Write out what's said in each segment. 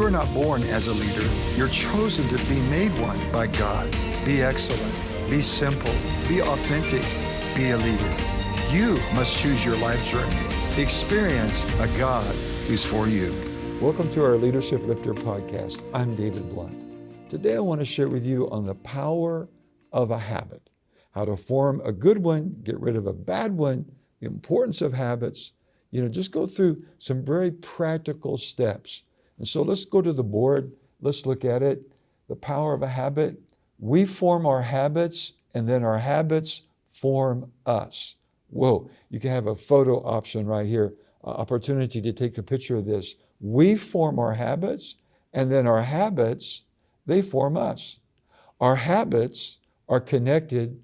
You are not born as a leader. You're chosen to be made one by God. Be excellent. Be simple. Be authentic. Be a leader. You must choose your life journey. Experience a God who's for you. Welcome to our Leadership Lifter podcast. I'm David Blunt. Today I want to share with you on the power of a habit, how to form a good one, get rid of a bad one, the importance of habits, just go through some very practical steps. And so let's go to the board. Let's look at it. The power of a habit. We form our habits, and then our habits form us. Whoa, you can have a photo option right here, opportunity to take a picture of this. We form our habits, and then our habits, they form us. Our habits are connected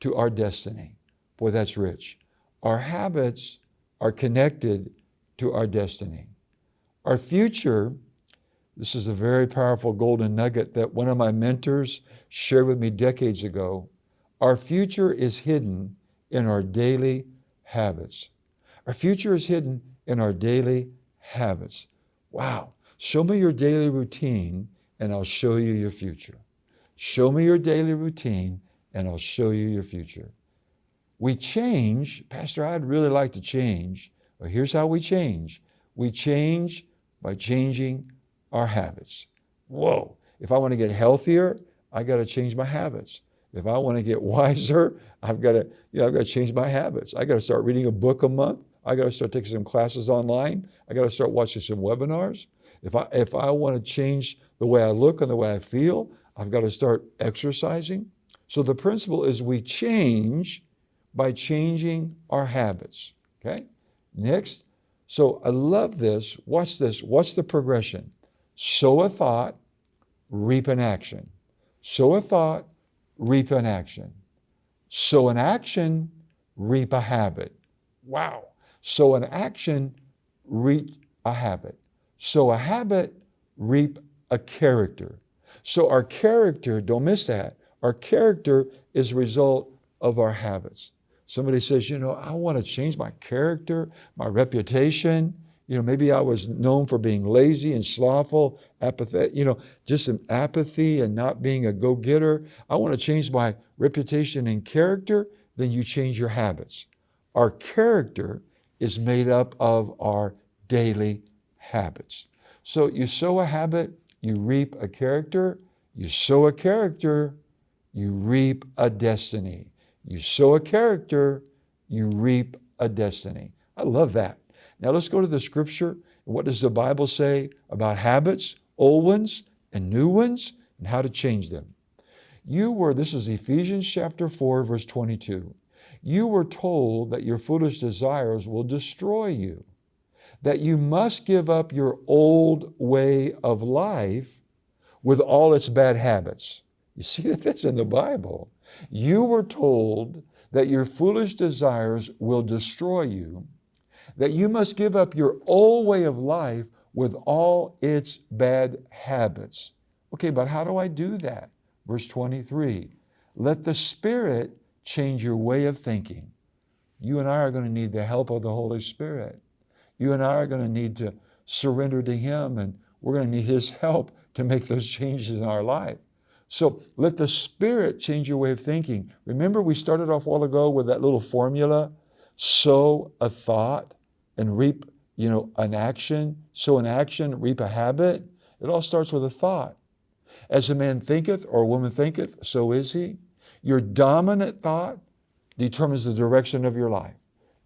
to our destiny. Boy, that's rich. Our habits are connected to our destiny. Our future, this is a very powerful golden nugget that one of my mentors shared with me decades ago. Our future is hidden in our daily habits. Our future is hidden in our daily habits. Wow. Show me your daily routine and I'll show you your future. Show me your daily routine and I'll show you your future. We change. Pastor, I'd really like to change. Well, here's how we change. We change by changing our habits. Whoa. If I want to get healthier, I got to change my habits. If I want to get wiser, I've got to change my habits. I got to start reading a book a month. I got to start taking some classes online. I got to start watching some webinars. If I want to change the way I look and the way I feel, I've got to start exercising. So the principle is we change by changing our habits. Okay? Next. So I love this. Watch this. What's the progression? Sow a thought, reap an action. Sow a thought, reap an action. Sow an action, reap a habit. Wow. Sow an action, reap a habit. Sow a habit, reap a character. So our character, don't miss that, our character is a result of our habits. Somebody says, I want to change my character, my reputation. Maybe I was known for being lazy and slothful, apathetic, just an apathy and not being a go-getter. I want to change my reputation and character. Then you change your habits. Our character is made up of our daily habits. So you sow a habit, you reap a character. You sow a character, you reap a destiny. You sow a character, you reap a destiny. I love that. Now let's go to the scripture. What does the Bible say about habits, old ones and new ones, and how to change them? This is Ephesians chapter 4, verse 22. You were told that your foolish desires will destroy you, that you must give up your old way of life with all its bad habits. You see that that's in the Bible. You were told that your foolish desires will destroy you, that you must give up your old way of life with all its bad habits. Okay, but how do I do that? Verse 23, let the Spirit change your way of thinking. You and I are going to need the help of the Holy Spirit. You and I are going to need to surrender to Him, and we're going to need His help to make those changes in our life. So let the Spirit change your way of thinking. Remember, we started off a while ago with that little formula, sow a thought and reap, an action. Sow an action, reap a habit. It all starts with a thought. As a man thinketh or a woman thinketh, so is he. Your dominant thought determines the direction of your life.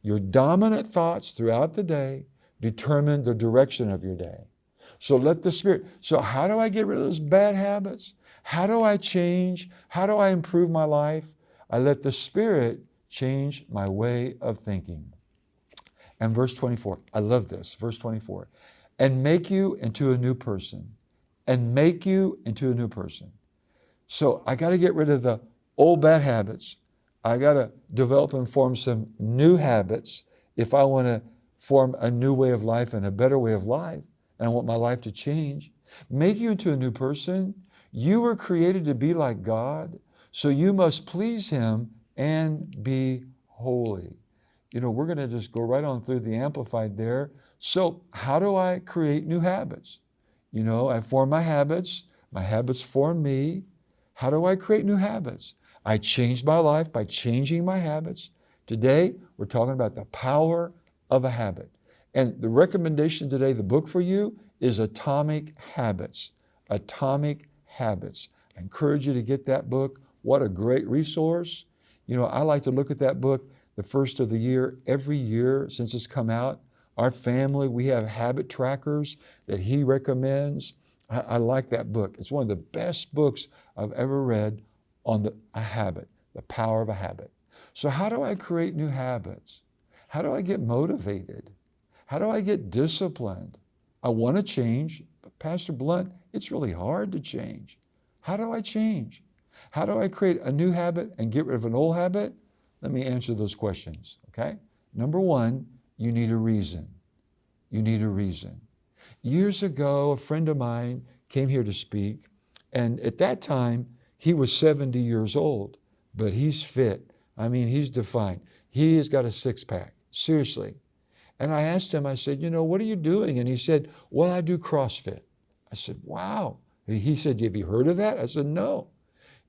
Your dominant thoughts throughout the day determine the direction of your day. So let the Spirit. So how do I get rid of those bad habits? How do I change? How do I improve my life? I let the Spirit change my way of thinking. And verse 24, I love this, verse 24. And make you into a new person. And make you into a new person. So I got to get rid of the old bad habits. I got to develop and form some new habits if I want to form a new way of life and a better way of life. And I want my life to change. Make you into a new person. You were created to be like God, so you must please Him and be holy. We're going to just go right on through the Amplified there. So how do I create new habits? I form my habits. My habits form me. How do I create new habits? I changed my life by changing my habits. Today, we're talking about the power of a habit. And the recommendation today, the book for you, is Atomic Habits. Atomic Habits. I encourage you to get that book. What a great resource. I like to look at that book the first of the year, every year since it's come out. Our family, we have habit trackers that he recommends. I like that book. It's one of the best books I've ever read on a habit, the power of a habit. So how do I create new habits? How do I get motivated? How do I get disciplined? I want to change, but Pastor Blunt, it's really hard to change. How do I change? How do I create a new habit and get rid of an old habit? Let me answer those questions, okay? Number one, you need a reason. You need a reason. Years ago, a friend of mine came here to speak, and at that time, he was 70 years old, but he's fit. I mean, he's defined. He has got a six-pack, seriously. And I asked him, I said, what are you doing? And he said, well, I do CrossFit. I said, wow. He said, have you heard of that? I said, no.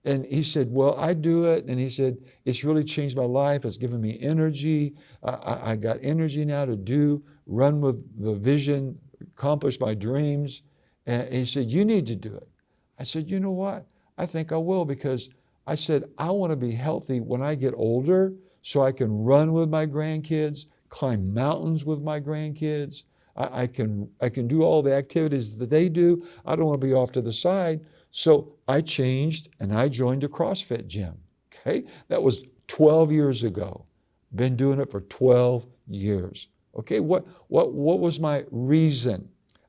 And he said, well, I do it. And he said, it's really changed my life. It's given me energy. I got energy now to run with the vision, accomplish my dreams. And he said, you need to do it. I said, you know what? I think I will, because I said, I want to be healthy when I get older so I can run with my grandkids, climb mountains with my grandkids. I can do all the activities that they do. I don't want to be off to the side. So I changed and I joined a CrossFit gym. Okay, that was 12 years ago. Been doing it for 12 years. Okay, what was my reason?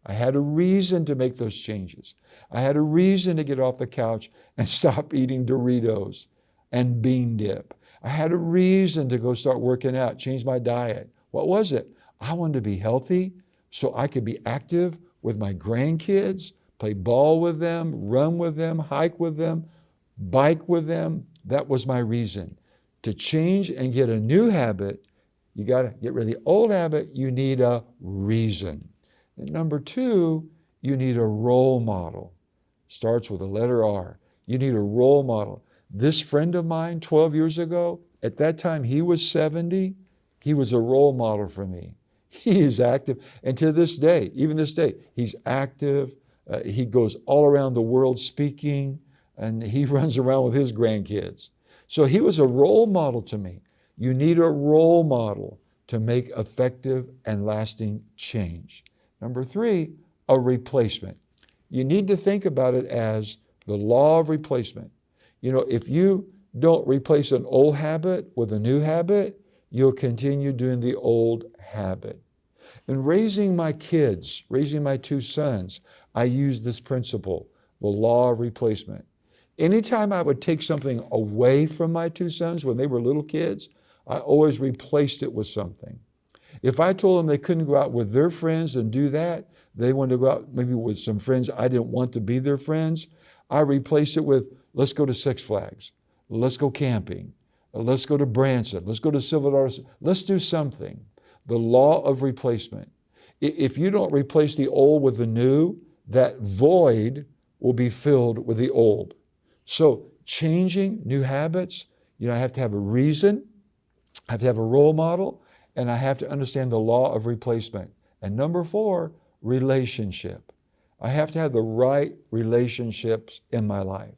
I had a reason to make those changes. I had a reason to get off the couch and stop eating Doritos and bean dip. I had a reason to go start working out, change my diet. What was it? I wanted to be healthy so I could be active with my grandkids, play ball with them, run with them, hike with them, bike with them. That was my reason. To change and get a new habit, you got to get rid of the old habit. You need a reason. And number two, you need a role model. Starts with the letter R. You need a role model. This friend of mine 12 years ago, at that time he was 70, he was a role model for me. He is active. And to this day, even this day, he's active. He goes all around the world speaking, and he runs around with his grandkids. So he was a role model to me. You need a role model to make effective and lasting change. Number three, a replacement. You need to think about it as the law of replacement. If you don't replace an old habit with a new habit, you'll continue doing the old habit. In raising my kids, raising my two sons, I used this principle, the law of replacement. Anytime I would take something away from my two sons when they were little kids, I always replaced it with something. If I told them they couldn't go out with their friends and do that, they wanted to go out maybe with some friends I didn't want to be their friends, I replaced it with, let's go to Six Flags, let's go camping, let's go to Branson, let's go to Silver, let's do something. The law of replacement. If you don't replace the old with the new, that void will be filled with the old. So changing new habits, I have to have a reason, I have to have a role model, and I have to understand the law of replacement. And number four, relationship. I have to have the right relationships in my life.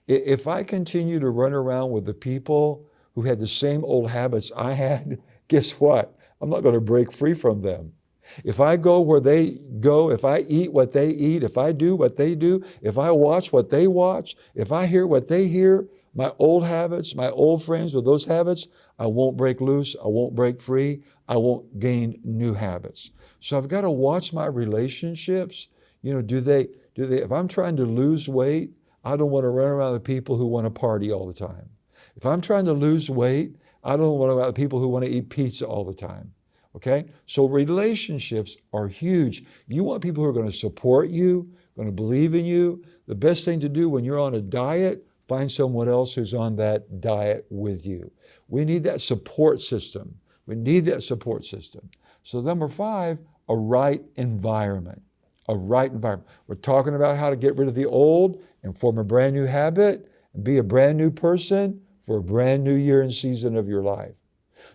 If I continue to run around with the people who had the same old habits I had, guess what? I'm not going to break free from them. If I go where they go, if I eat what they eat, if I do what they do, if I watch what they watch, if I hear what they hear, my old habits, my old friends with those habits, I won't break loose, I won't break free, I won't gain new habits. So I've got to watch my relationships. If I'm trying to lose weight, I don't want to run around with people who want to party all the time. If I'm trying to lose weight, I don't want to run around with people who want to eat pizza all the time. Okay? So relationships are huge. You want people who are going to support you, going to believe in you. The best thing to do when you're on a diet, find someone else who's on that diet with you. We need that support system. We need that support system. So number five, a right environment. a right environment. We're talking about how to get rid of the old and form a brand new habit and be a brand new person for a brand new year and season of your life.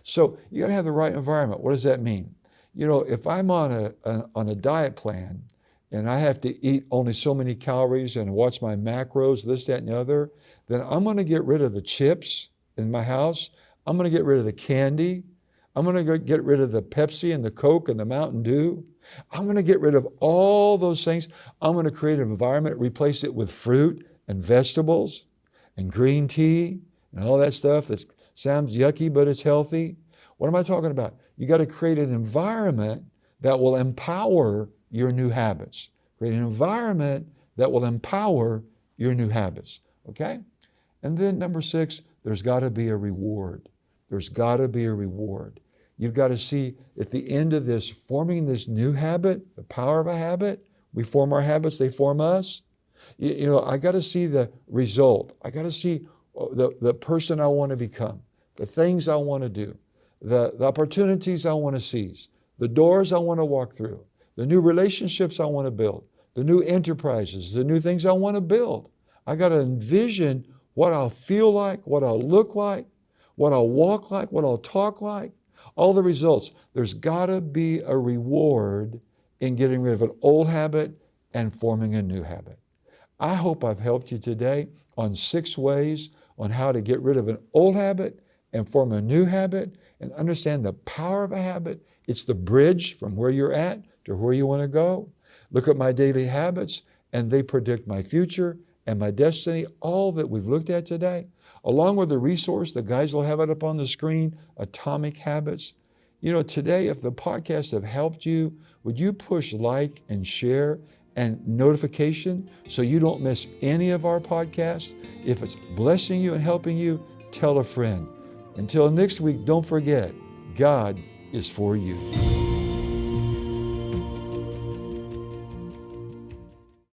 So you got to have the right environment. What does that mean? You know, if I'm on a diet plan and I have to eat only so many calories and watch my macros, this, that, and the other, then I'm going to get rid of the chips in my house. I'm going to get rid of the candy. I'm going to get rid of the Pepsi and the Coke and the Mountain Dew. I'm going to get rid of all those things. I'm going to create an environment, replace it with fruit and vegetables and green tea and all that stuff that sounds yucky, but it's healthy. What am I talking about? You got to create an environment that will empower your new habits. Create an environment that will empower your new habits, okay? And then number 6, there's got to be a reward. There's got to be a reward. You've got to see at the end of this, forming this new habit, the power of a habit. We form our habits, they form us. You know, I got to see the result. I got to see the person I want to become, the things I want to do, the opportunities I want to seize, the doors I want to walk through, the new relationships I want to build, the new enterprises, the new things I want to build. I got to envision what I'll feel like, what I'll look like, what I'll walk like, what I'll talk like, all the results. There's got to be a reward in getting rid of an old habit and forming a new habit. I hope I've helped you today on 6 ways on how to get rid of an old habit and form a new habit and understand the power of a habit. It's the bridge from where you're at to where you want to go. Look at my daily habits, and they predict my future and my destiny, all that we've looked at today, along with the resource, the guys will have it up on the screen, Atomic Habits. You know, today, if the podcasts have helped you, would you push like and share and notification so you don't miss any of our podcasts? If it's blessing you and helping you, tell a friend. Until next week, don't forget, God is for you.